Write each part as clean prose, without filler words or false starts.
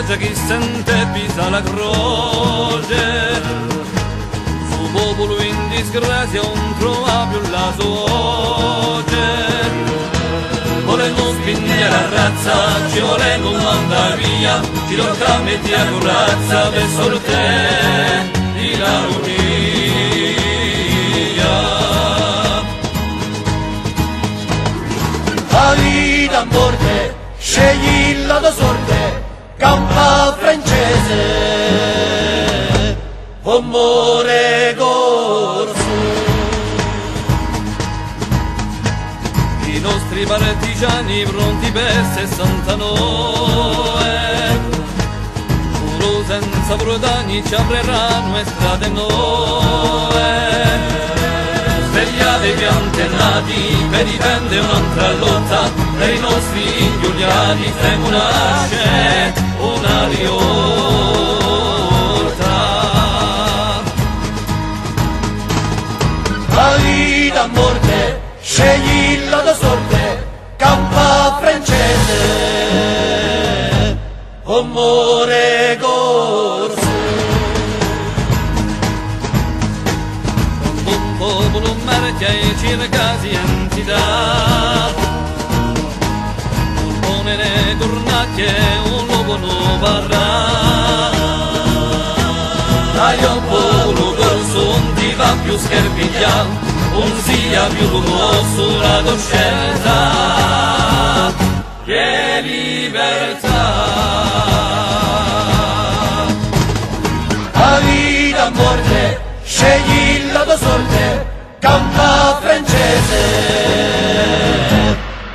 c'è chi sente pisa la croce, su popolo in disgrazia non trova più la voce. Volendo spingere la razza, ci volendo mandare via, ci tocca mettere a corazza per sorte di la La vita a morte, scegli la tua sorte, campa francese, amore corso. I nostri partigiani pronti per 69, puro senza brodagni ci apriranno strade nuove. Svegliate piantennati, per difendere un'altra lotta, per i nostri ingiuliati femo nasce una rivolta. La vita a morte, scegli la tua sorte, campa francese, amore corso. Un popolo marchia e circasi entità, un po' nelle cornacchie un luogo non varrà. Dai un popolo corso non ti va più scherpigliato, non sia più commosso la coscienza che libertà. La vita a morte, scegli la tua sorte, campa francese,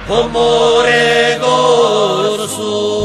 amore corso.